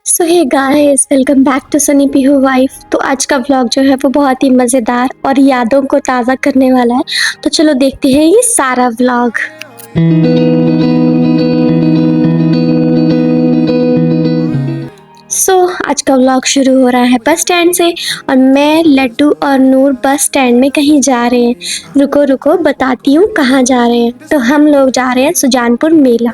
So hey guys, welcome back to Sunny Pihu wife. तो आज का व्लॉग जो है वो बहुत ही मज़ेदार और यादों को ताज़ा करने वाला है। तो चलो देखते हैं ये सारा व्लॉग। आज का व्लॉग शुरू हो रहा है बस स्टैंड से और मैं, लड्डू और नूर बस स्टैंड में कहीं जा रहे हैं। रुको रुको बताती हूँ कहाँ जा रहे हैं। तो हम लोग जा रहे हैं सुजानपुर मेला।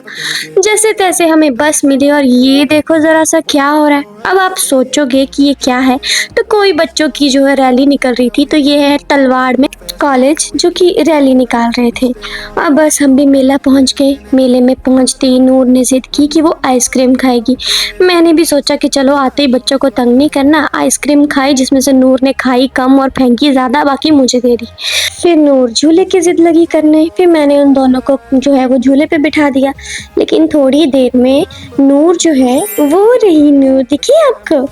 जैसे तैसे हमें बस मिली और ये देखो ज़रा सा क्या हो रहा है। अब आप सोचोगे कि ये क्या है, तो कोई बच्चों की जो है रैली निकल रही थी। तो ये है तलवाड़ में कॉलेज जो कि रैली निकाल रहे थे। अब बस हम भी मेला पहुंच गए। मेले में पहुंचते ही नूर ने जिद की कि वो आइसक्रीम खाएगी। मैंने भी सोचा कि चलो आते ही बच्चों को तंग नहीं करना, आइसक्रीम खाई, जिसमें से नूर ने खाई कम और फेंकी ज़्यादा, बाकी मुझे दे दी। फिर नूर झूले की जिद लगी करने। फिर मैंने उन दोनों को जो है वो झूले पे बिठा दिया। लेकिन थोड़ी देर में नूर जो है वो रही, नूर दिखी आपको?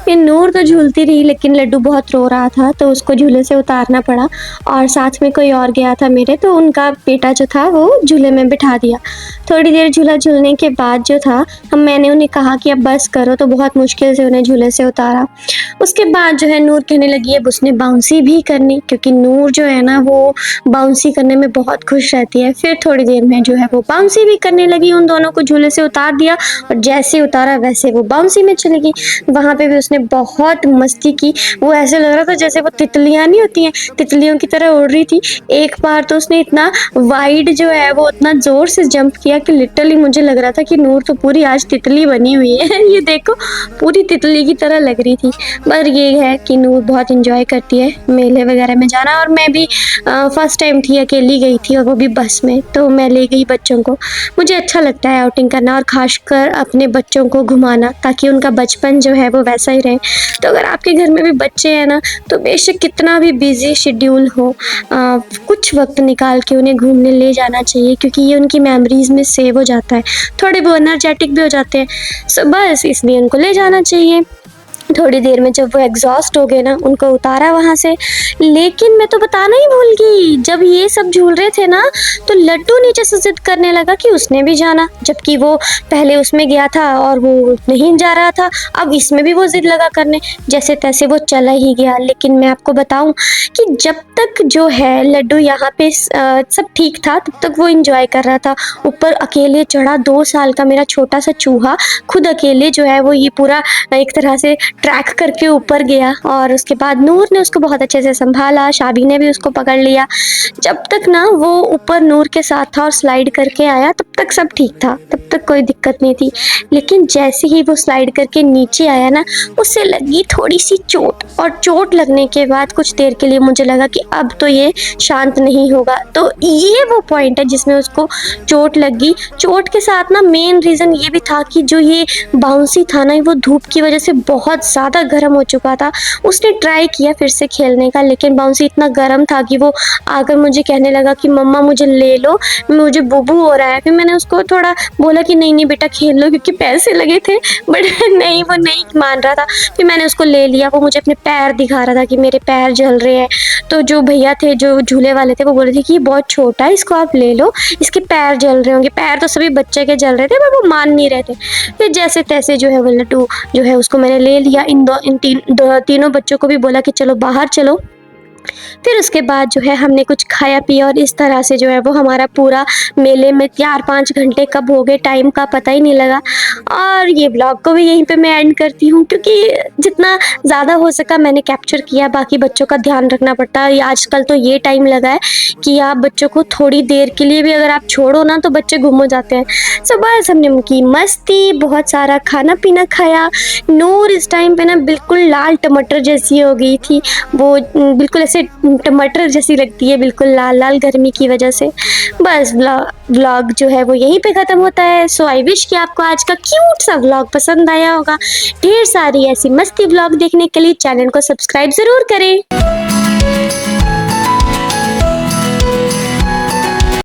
फिर नूर तो झूलती रही, लेकिन लड्डू बहुत रो रहा था तो उसको झूले से उतारना पड़ा। और साथ में कोई और गया था मेरे, तो उनका बेटा जो था वो झूले में बिठा दिया। थोड़ी देर झूला झूलने के बाद जो था मैंने उन्हें कहा कि अब बस करो, तो बहुत मुश्किल से उन्हें झूले से उतारा। उसके बाद जो है नूर कहने लगी अब उसने बाउंसी भी करनी, क्योंकि नूर जो है ना वो बाउंसी करने में बहुत खुश रहती है। फिर थोड़ी देर में जो है वो बाउंसी भी करने लगी। उन दोनों को झूले से उतार दिया और जैसे उतारा वैसे वो बाउंसी में चली गई। वहाँ पे भी उसने बहुत मस्ती की। वो ऐसे लग रहा था जैसे वो तितलियाँ नहीं होती हैं, तितलियों की तरह उड़ रही थी। एक बार तो उसने इतना वाइड जो है वो उतना जोर से जंप किया कि लिटरली मुझे लग रहा था कि नूर तो पूरी आज तितली बनी हुई है। ये देखो पूरी तितली की तरह लग रही थी। पर ये है कि नूर बहुत इंजॉय करती है मेले वगैरह में जाना। और मैं भी फर्स्ट टाइम थी, अकेली गई थी और वो भी बस में, तो मैं ले गई बच्चों को। मुझे अच्छा लगता है आउटिंग करना और खासकर अपने बच्चों को घुमाना, ताकि उनका बचपन जो है वो वैसा ही रहे। तो अगर आपके घर में भी बच्चे हैं ना, तो बेशक कितना भी बिजी शेड्यूल हो, कुछ वक्त निकाल के उन्हें घूमने ले जाना चाहिए, क्योंकि ये उनकी मेमोरीज में सेव हो जाता है। थोड़े वो एनर्जेटिक भी हो जाते हैं। सो बस इसलिए उनको ले जाना चाहिए। थोड़ी देर में जब वो एग्जॉस्ट हो गए ना, उनको उतारा वहाँ से। लेकिन मैं तो बताना ही भूल गई, जब ये सब झूल रहे थे ना, तो लड्डू नीचे से जिद करने लगा कि उसने भी जाना, जबकि वो पहले उसमें गया था और वो नहीं जा रहा था। अब इसमें भी वो जिद लगा करने। जैसे तैसे वो चला ही गया। लेकिन मैं आपको बताऊं कि जब तक जो है लड्डू यहाँ पे सब ठीक था, तब तक वो इंजॉय कर रहा था। ऊपर अकेले चढ़ा, 2 साल का मेरा छोटा सा चूहा खुद अकेले जो है वो ये पूरा एक तरह से ट्रैक करके ऊपर गया। और उसके बाद नूर ने उसको बहुत अच्छे से संभाला, शाबी ने भी उसको पकड़ लिया। जब तक ना वो ऊपर नूर के साथ था और स्लाइड करके आया, तब तक सब ठीक था, तब तक कोई दिक्कत नहीं थी। लेकिन जैसे ही वो स्लाइड करके नीचे आया ना, उससे लगी थोड़ी सी चोट। और चोट लगने के बाद कुछ देर के लिए मुझे लगा कि अब तो ये शांत नहीं होगा। तो ये वो पॉइंट है जिसमें उसको चोट लगी। चोट के साथ ना मेन रीज़न ये भी था कि जो ये बाउंसी था ना, वो धूप की वजह से बहुत ज़्यादा गर्म हो चुका था। उसने ट्राई किया फिर से खेलने का, लेकिन बाउंसी इतना गर्म था कि वो आकर मुझे कहने लगा कि मम्मा मुझे ले लो, मुझे बुबू हो रहा है। फिर मैंने उसको थोड़ा बोला कि नहीं नहीं बेटा खेल लो, क्योंकि पैसे लगे थे। बट नहीं, वो नहीं मान रहा था। फिर मैंने उसको ले लिया। वो मुझे अपने पैर दिखा रहा था कि मेरे पैर जल रहे हैं। तो जो भैया थे जो झूले वाले थे, वो बोल रहे थे कि ये बहुत छोटा है, इसको आप ले लो, इसके पैर जल रहे होंगे। पैर तो सभी बच्चे के जल रहे थे, पर वो मान नहीं रहे थे। फिर जैसे तैसे जो है वो लड्डू जो है उसको मैंने ले लिया। तीनों बच्चों को भी बोला कि चलो बाहर चलो। फिर उसके बाद जो है हमने कुछ खाया पिया और इस तरह से जो है वो हमारा पूरा मेले में 4-5 घंटे कब हो गए टाइम का पता ही नहीं लगा। और ये ब्लॉग को भी यहीं पे मैं एंड करती हूँ, क्योंकि जितना ज़्यादा हो सका मैंने कैप्चर किया। बाकी बच्चों का ध्यान रखना पड़ता है। आजकल तो ये टाइम लगा है कि आप बच्चों को थोड़ी देर के लिए भी अगर आप छोड़ो ना, तो बच्चे गुम हो जाते हैं। सो बस हमने की मस्ती, बहुत सारा खाना पीना खाया। नूर इस टाइम पे ना बिल्कुल लाल टमाटर जैसी हो गई थी। वो बिल्कुल ऐसे टमाटर जैसी लगती है, बिल्कुल लाल लाल गर्मी की वजह से। बस व्लॉग जो है वो यहीं पे ख़त्म होता है। सो आई विश कि आपको आज का क्यूट सा व्लॉग पसंद आया होगा। ढेर सारी ऐसी मस्ती व्लॉग देखने के लिए चैनल को सब्सक्राइब ज़रूर करें।